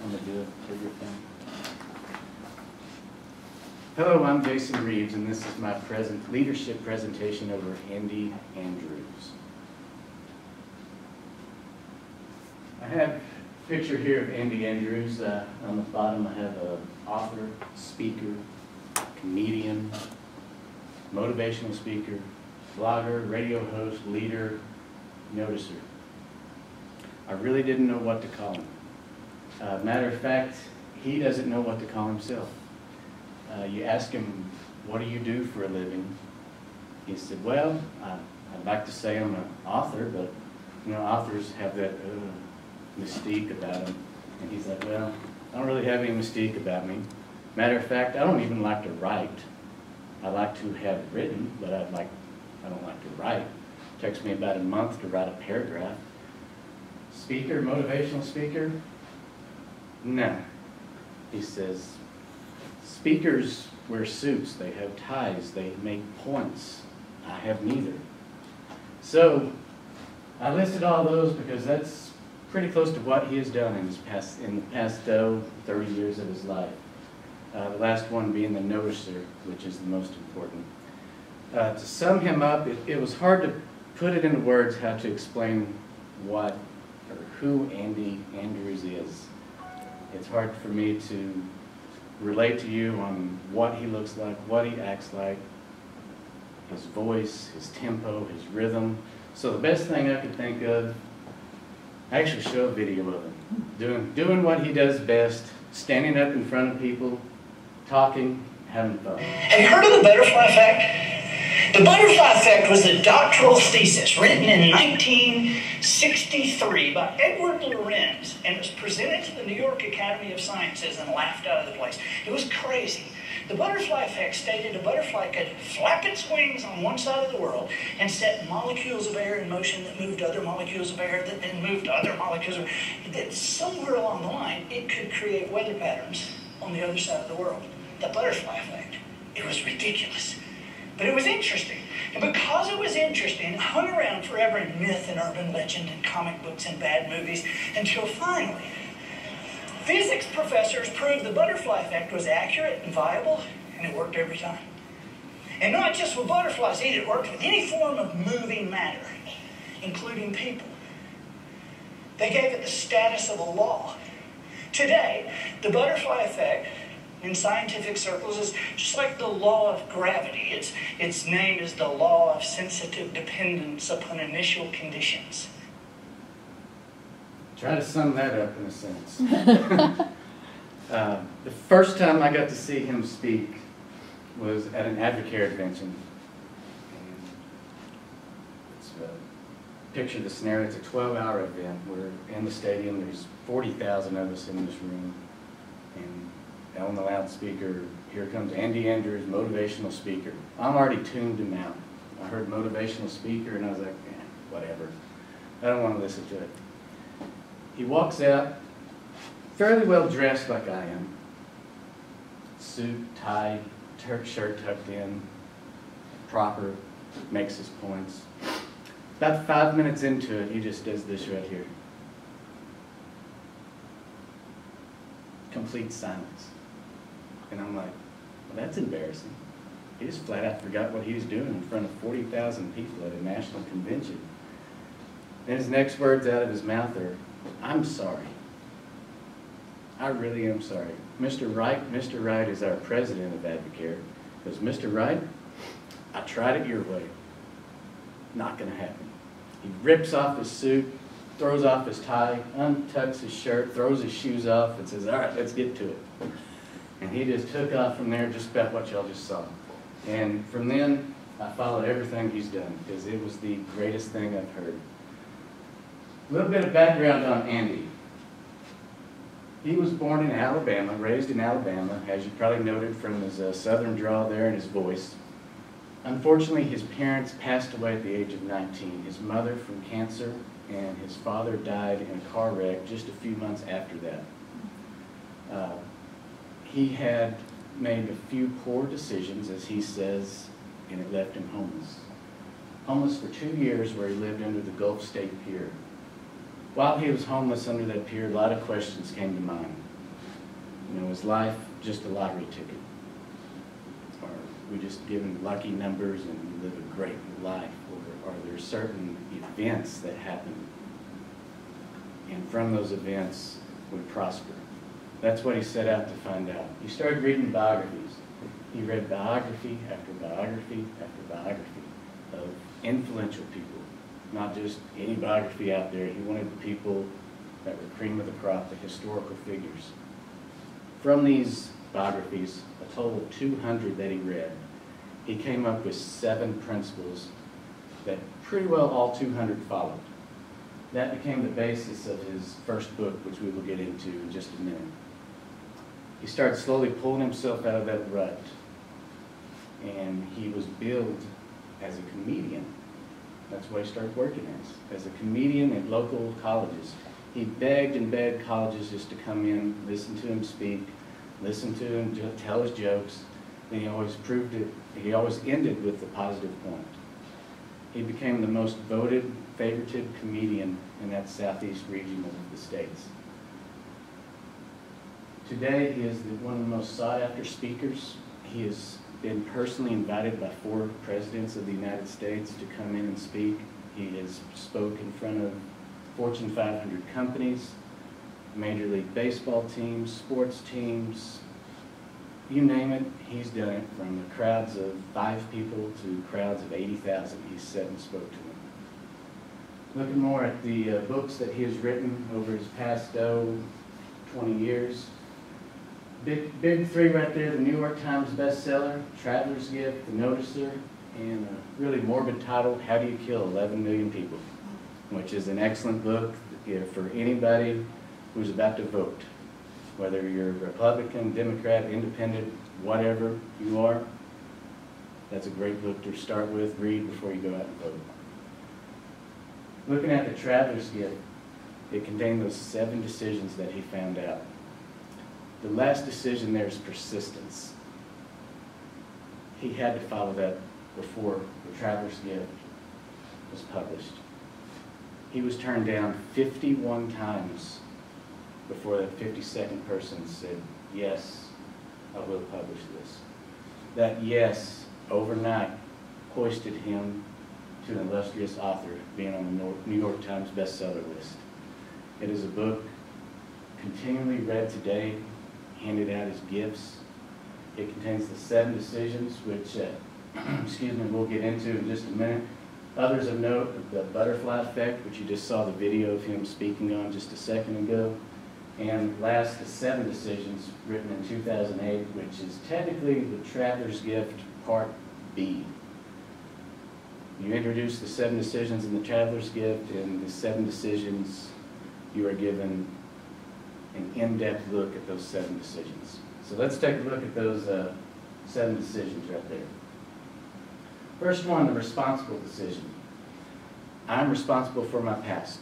want to do it for your thing? Hello, I'm Jason Reeves, and this is my leadership presentation over Andy Andrews. I have a picture here of Andy Andrews. On the bottom I have an author, speaker, comedian, motivational speaker, blogger, radio host, leader, noticer. I really didn't know what to call him. Matter of fact, he doesn't know what to call himself. You ask him, what do you do for a living? He said, well, I'd like to say I'm an author, but you know, authors have that mystique about them. And he's like, well, I don't really have any mystique about me. Matter of fact, I don't even like to write. I like to have it written, but I don't like to write. It takes me about a month to write a paragraph. Speaker, motivational speaker? No. He says, speakers wear suits, they have ties, they make points. I have neither. So I listed all those because that's pretty close to what he has done in the past 30 years of his life. The last one being the noticer, which is the most important. To sum him up, it was hard to put it into words how to explain what or who Andy Andrews is. It's hard for me to relate to you on what he looks like, what he acts like, his voice, his tempo, his rhythm. So the best thing I could think of, I actually show a video of him doing what he does best, standing up in front of people, talking, having fun. Have you heard of the butterfly effect? The butterfly effect was a doctoral thesis written in 1963 by Edward Lorenz, and it was presented to the New York Academy of Sciences and laughed out of the place. It was crazy. The butterfly effect stated a butterfly could flap its wings on one side of the world and set molecules of air in motion that moved other molecules of air that then moved other molecules of air. That somewhere along the line, it could create weather patterns on the other side of the world. The butterfly effect. It was ridiculous. But it was interesting. And because it was interesting, it hung around forever in myth and urban legend and comic books and bad movies until finally, physics professors proved the butterfly effect was accurate and viable, and it worked every time. And not just with butterflies either, it worked with any form of moving matter, including people. They gave it the status of a law. Today, the butterfly effect in scientific circles is just like the law of gravity. Its name is the law of sensitive dependence upon initial conditions. Try to sum that up in a sentence. The first time I got to see him speak was at an Advocare convention. Picture the scenario. It's a 12-hour event. We're in the stadium. There's 40,000 of us in this room. And on the loudspeaker, here comes Andy Andrews, motivational speaker. I'm already tuned him out. I heard motivational speaker and I was like, whatever. I don't want to listen to it. He walks out, fairly well dressed like I am. Suit, tie, shirt tucked in, proper, makes his points. About 5 minutes into it, he just does this right here. Complete silence. And I'm like, well, that's embarrassing. He just flat out forgot what he was doing in front of 40,000 people at a national convention. And his next words out of his mouth are, I'm sorry. I really am sorry. Mr. Wright is our president of Advocare. Goes, Mr. Wright, I tried it your way. Not going to happen. He rips off his suit, throws off his tie, untucks his shirt, throws his shoes off, and says, all right, let's get to it. And he just took off from there, just about what y'all just saw. And from then, I followed everything he's done, because it was the greatest thing I've heard. A little bit of background on Andy. He was born in Alabama, raised in Alabama, as you probably noted from his southern drawl there and his voice. Unfortunately, his parents passed away at the age of 19. His mother from cancer, and his father died in a car wreck just a few months after that. He had made a few poor decisions, as he says, and it left him homeless. Homeless for 2 years, where he lived under the Gulf State Pier. While he was homeless under that pier, a lot of questions came to mind. You know, is life just a lottery ticket? Are we just given lucky numbers and live a great life? Or are there certain events that happen, and from those events we prosper? That's what he set out to find out. He started reading biographies. He read biography after biography after biography of influential people, not just any biography out there. He wanted the people that were cream of the crop, the historical figures. From these biographies, a total of 200 that he read, he came up with 7 principles that pretty well all 200 followed. That became the basis of his first book, which we will get into in just a minute. He started slowly pulling himself out of that rut, and he was billed as a comedian. That's what he started working as a comedian at local colleges. He begged and begged colleges just to come in, listen to him speak, listen to him tell his jokes, and he always proved it. He always ended with the positive point. He became the most voted, favorited comedian in that southeast region of the states. Today, he is one of the most sought-after speakers. He has been personally invited by 4 presidents of the United States to come in and speak. He has spoke in front of Fortune 500 companies, Major League Baseball teams, sports teams, you name it, he's done it. From the crowds of 5 people to crowds of 80,000, he's sat and spoke to them. Looking more at the books that he has written over his past 20 years, big 3 right there: the New York Times bestseller, Traveler's Gift, The Noticer, and a really morbid title, How Do You Kill 11 Million People?, which is an excellent book for anybody who's about to vote. Whether you're Republican, Democrat, Independent, whatever you are, that's a great book to start with, read before you go out and vote. Looking at the Traveler's Gift, it contained those 7 decisions that he found out. The last decision there is persistence. He had to follow that before the Traveler's Gift was published. He was turned down 51 times before that 52nd person said, yes, I will publish this. That yes, overnight, hoisted him to an illustrious author, being on the New York Times bestseller list. It is a book continually read today, handed out as gifts. It contains the 7 decisions, which, excuse me, we'll get into in just a minute. Others of note, the butterfly effect, which you just saw the video of him speaking on just a second ago. And last, the 7 decisions written in 2008, which is technically the Traveler's Gift Part B. You introduce the 7 decisions in the Traveler's Gift, and the 7 decisions, you are given an in-depth look at those 7 decisions. So let's take a look at those 7 decisions right there. First one, the responsible decision. I'm responsible for my past.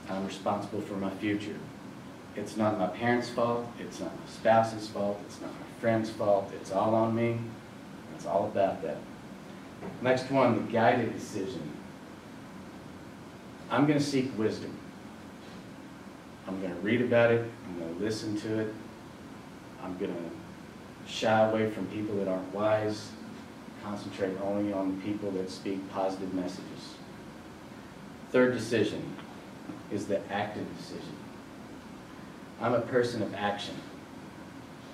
I'm responsible for my future. It's not my parents' fault. It's not my spouse's fault. It's not my friend's fault. It's all on me. It's all about that. Next one, the guided decision. I'm going to seek wisdom. I'm going to read about it. I'm going to listen to it. I'm going to shy away from people that aren't wise. Concentrate only on people that speak positive messages. Third decision is the active decision. I'm a person of action.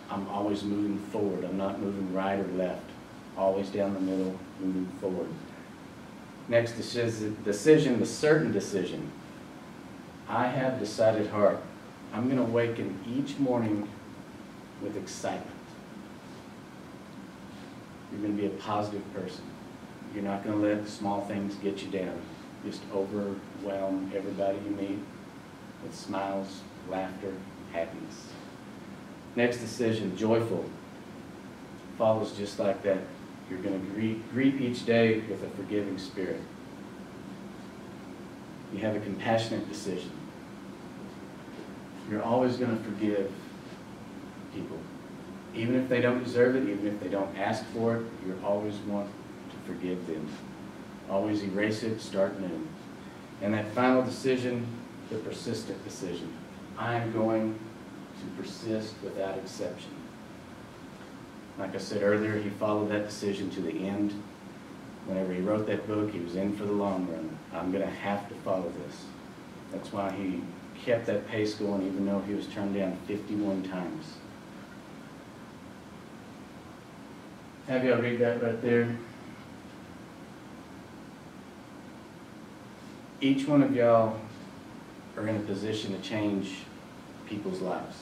I'm always moving forward. I'm not moving right or left. Always down the middle, moving forward. Next decision, the certain decision. I have decided heart. I'm going to awaken each morning with excitement. You're going to be a positive person. You're not going to let small things get you down. Just overwhelm everybody you meet with smiles, laughter, happiness. Next decision, joyful. Follows just like that. You're going to greet each day with a forgiving spirit. You have a compassionate decision. You're always going to forgive people. Even if they don't deserve it, even if they don't ask for it, you always want to forgive them. Always erase it, start new. And that final decision, the persistent decision. I'm going to persist exist without exception. Like I said earlier, he followed that decision to the end. Whenever he wrote that book, he was in for the long run. I'm going to have to follow this. That's why he kept that pace going, even though he was turned down 51 times. Have y'all read that right there? Each one of y'all are in a position to change people's lives.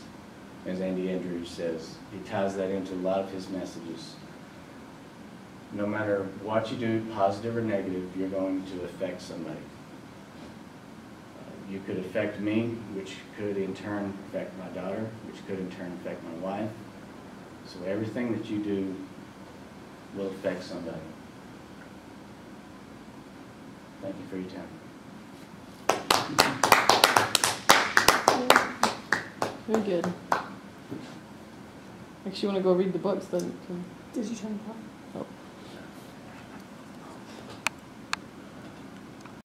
As Andy Andrews says, he ties that into a lot of his messages. No matter what you do, positive or negative, you're going to affect somebody. You could affect me, which could in turn affect my daughter, which could in turn affect my wife. So everything that you do will affect somebody. Thank you for your time. Very good. Actually, you want to go read the books then? Did you turn it off?